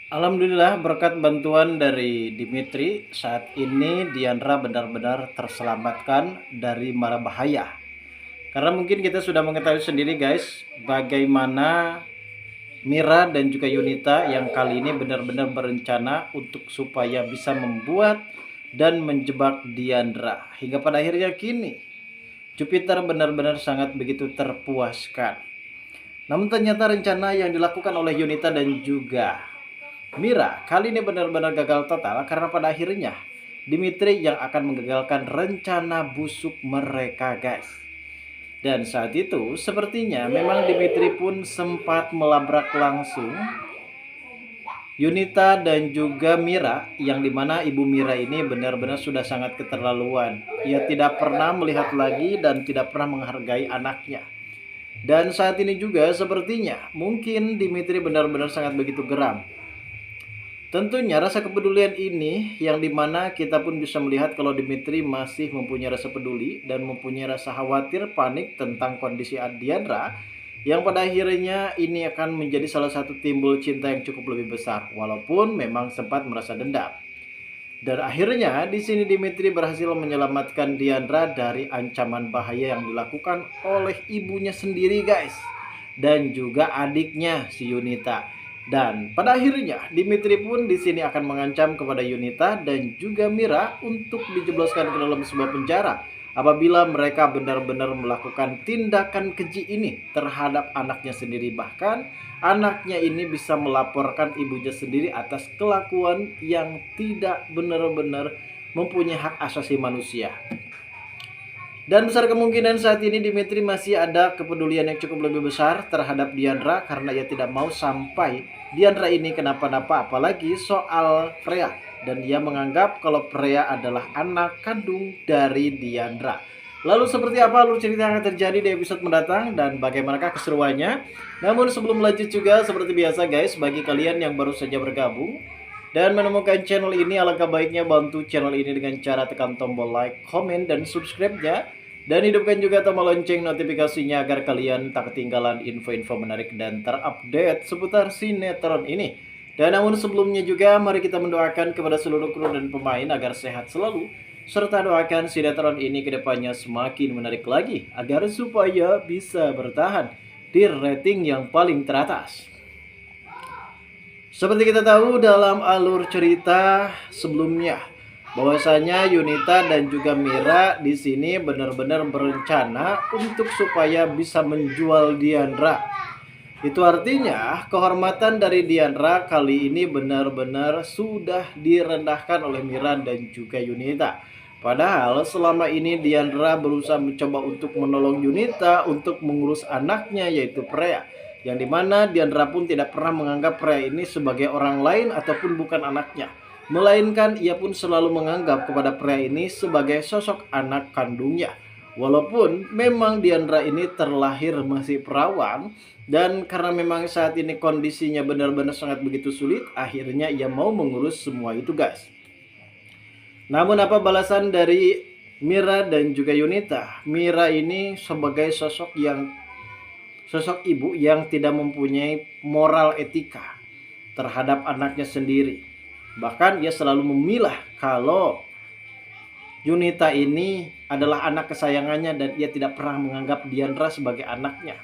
Alhamdulillah berkat bantuan dari Dimitri, saat ini Diandra benar-benar terselamatkan dari mara bahaya. Karena mungkin kita sudah mengetahui sendiri guys, bagaimana Mira dan juga Yunita yang kali ini benar-benar berencana untuk supaya bisa membuat dan menjebak Diandra. Hingga pada akhirnya kini Jupiter benar-benar sangat begitu terpuaskan. Namun ternyata rencana yang dilakukan oleh Yunita dan juga Mira kali ini benar-benar gagal total karena pada akhirnya Dimitri yang akan menggagalkan rencana busuk mereka guys. Dan saat itu sepertinya memang Dimitri pun sempat melabrak langsung Yunita dan juga Mira, yang dimana ibu Mira ini benar-benar sudah sangat keterlaluan. Ia tidak pernah melihat lagi dan tidak pernah menghargai anaknya. Dan saat ini juga sepertinya mungkin Dimitri benar-benar sangat begitu geram. Tentunya rasa kepedulian ini yang dimana kita pun bisa melihat kalau Dimitri masih mempunyai rasa peduli dan mempunyai rasa khawatir panik tentang kondisi Diandra, yang pada akhirnya ini akan menjadi salah satu timbul cinta yang cukup lebih besar walaupun memang sempat merasa dendam. Dan akhirnya di sini Dimitri berhasil menyelamatkan Diandra dari ancaman bahaya yang dilakukan oleh ibunya sendiri guys, dan juga adiknya si Yunita. Dan pada akhirnya Dimitri pun di sini akan mengancam kepada Yunita dan juga Mira untuk dijebloskan ke dalam sebuah penjara apabila mereka benar-benar melakukan tindakan keji ini terhadap anaknya sendiri. Bahkan anaknya ini bisa melaporkan ibunya sendiri atas kelakuan yang tidak benar-benar mempunyai hak asasi manusia. Dan besar kemungkinan saat ini Dimitri masih ada kepedulian yang cukup lebih besar terhadap Diandra karena ia tidak mau sampai Diandra ini kenapa-napa, apalagi soal Freya. Dan ia menganggap kalau Freya adalah anak kandung dari Diandra. Lalu seperti apa alur cerita yang akan terjadi di episode mendatang dan bagaimanakah keseruannya? Namun sebelum lanjut juga seperti biasa guys, bagi kalian yang baru saja bergabung dan menemukan channel ini, alangkah baiknya bantu channel ini dengan cara tekan tombol like, komen, dan subscribe-nya. Dan hidupkan juga tombol lonceng notifikasinya agar kalian tak ketinggalan info-info menarik dan terupdate seputar sinetron ini. Dan namun sebelumnya juga mari kita mendoakan kepada seluruh kru dan pemain agar sehat selalu. Serta doakan sinetron ini kedepannya semakin menarik lagi agar supaya bisa bertahan di rating yang paling teratas. Seperti kita tahu dalam alur cerita sebelumnya, bahwasanya Yunita dan juga Mira di sini benar-benar berencana untuk supaya bisa menjual Diandra. Itu artinya kehormatan dari Diandra kali ini benar-benar sudah direndahkan oleh Mira dan juga Yunita. Padahal selama ini Diandra berusaha mencoba untuk menolong Yunita untuk mengurus anaknya yaitu Freya. Yang dimana Diandra pun tidak pernah menganggap Freya ini sebagai orang lain ataupun bukan anaknya. Melainkan ia pun selalu menganggap kepada Freya ini sebagai sosok anak kandungnya. Walaupun memang Diandra ini terlahir masih perawan, dan karena memang saat ini kondisinya benar-benar sangat begitu sulit, akhirnya ia mau mengurus semua itu guys. Namun apa balasan dari Mira dan juga Yunita? Mira ini sebagai sosok ibu yang tidak mempunyai moral etika terhadap anaknya sendiri. Bahkan ia selalu memilah kalau Yunita ini adalah anak kesayangannya dan ia tidak pernah menganggap Diandra sebagai anaknya.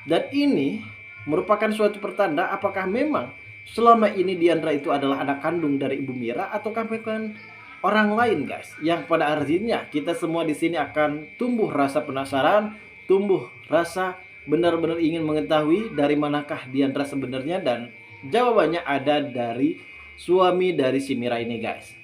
Dan ini merupakan suatu pertanda apakah memang selama ini Diandra itu adalah anak kandung dari Ibu Mira ataukah bukan orang lain guys. Yang pada artinya kita semua di sini akan tumbuh rasa penasaran, tumbuh rasa benar-benar ingin mengetahui dari manakah Diandra sebenarnya, dan jawabannya ada dari suami dari si Mira ini guys.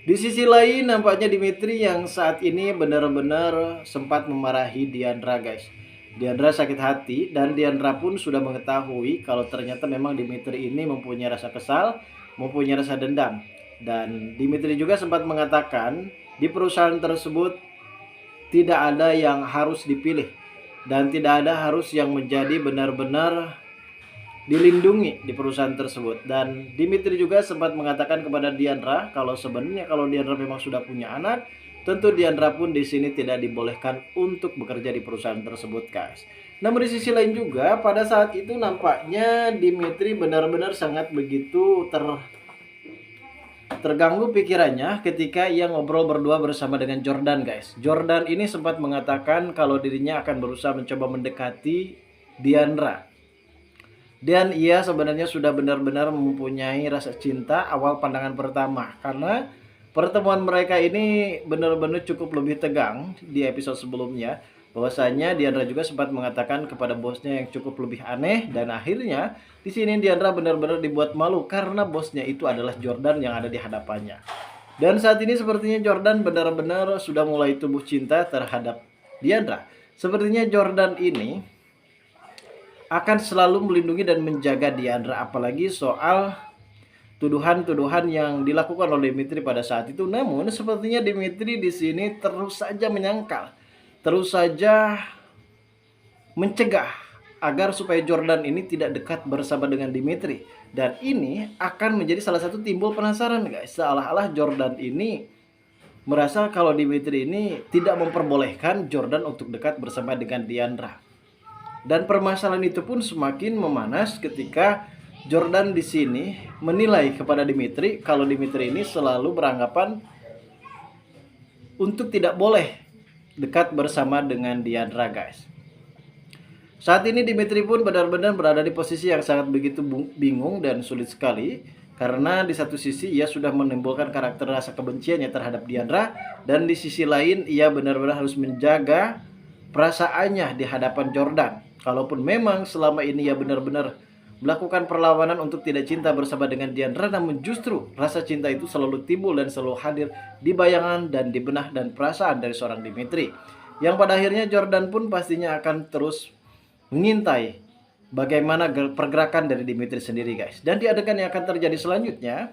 Di sisi lain nampaknya Dimitri yang saat ini benar-benar sempat memarahi Diandra guys. Diandra sakit hati dan Diandra pun sudah mengetahui kalau ternyata memang Dimitri ini mempunyai rasa kesal, mempunyai rasa dendam. Dan Dimitri juga sempat mengatakan di perusahaan tersebut tidak ada yang harus dipilih dan tidak ada harus yang menjadi benar-benar dilindungi di perusahaan tersebut. Dan Dimitri juga sempat mengatakan kepada Diandra kalau sebenarnya kalau Diandra memang sudah punya anak, tentu Diandra pun di sini tidak dibolehkan untuk bekerja di perusahaan tersebut guys. Namun di sisi lain juga pada saat itu nampaknya Dimitri benar-benar sangat begitu terganggu pikirannya ketika ia ngobrol berdua bersama dengan Jordan, guys. Jordan ini sempat mengatakan kalau dirinya akan berusaha mencoba mendekati Diandra. Dan ia sebenarnya sudah benar-benar mempunyai rasa cinta awal pandangan pertama. Karena pertemuan mereka ini benar-benar cukup lebih tegang di episode sebelumnya. Bahwasanya Diandra juga sempat mengatakan kepada bosnya yang cukup lebih aneh. Dan akhirnya di sini Diandra benar-benar dibuat malu karena bosnya itu adalah Jordan yang ada di hadapannya. Dan saat ini sepertinya Jordan benar-benar sudah mulai tumbuh cinta terhadap Diandra. Sepertinya Jordan ini akan selalu melindungi dan menjaga Diandra, apalagi soal tuduhan-tuduhan yang dilakukan oleh Dimitri pada saat itu. Namun sepertinya Dimitri di sini terus saja menyangkal, terus saja mencegah agar supaya Jordan ini tidak dekat bersama dengan Dimitri. Dan ini akan menjadi salah satu timbul penasaran, guys. Seolah-olah Jordan ini merasa kalau Dimitri ini tidak memperbolehkan Jordan untuk dekat bersama dengan Diandra. Dan permasalahan itu pun semakin memanas ketika Jordan di sini menilai kepada Dimitri kalau Dimitri ini selalu beranggapan untuk tidak boleh dekat bersama dengan Diandra, guys. Saat ini Dimitri pun benar-benar berada di posisi yang sangat begitu bingung dan sulit sekali. Karena di satu sisi ia sudah menimbulkan karakter rasa kebenciannya terhadap Diandra. Dan di sisi lain ia benar-benar harus menjaga perasaannya di hadapan Jordan. Kalaupun memang selama ini ia benar-benar melakukan perlawanan untuk tidak cinta bersama dengan Diandra, namun justru rasa cinta itu selalu timbul dan selalu hadir di bayangan dan di benak dan perasaan dari seorang Dimitri. Yang pada akhirnya Jordan pun pastinya akan terus mengintai bagaimana pergerakan dari Dimitri sendiri, guys. Dan di adegan yang akan terjadi selanjutnya,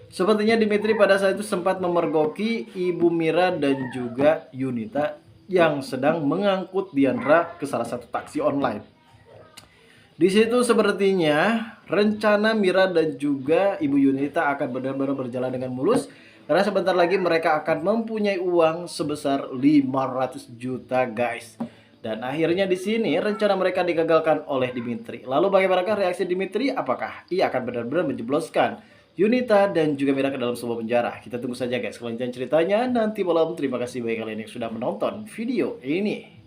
sepertinya Dimitri pada saat itu sempat memergoki Ibu Mira dan juga Yunita yang sedang mengangkut Diandra ke salah satu taksi online. Di situ sepertinya rencana Mira dan juga Ibu Yunita akan benar-benar berjalan dengan mulus karena sebentar lagi mereka akan mempunyai uang sebesar 500 juta, guys. Dan akhirnya di sini rencana mereka digagalkan oleh Dimitri. Lalu bagaimanakah reaksi Dimitri? Apakah ia akan benar-benar menjebloskan Yunita dan juga Mira ke dalam sebuah penjara? Kita tunggu saja, guys, kelanjutan ceritanya nanti malam. Terima kasih bagi kalian yang sudah menonton video ini.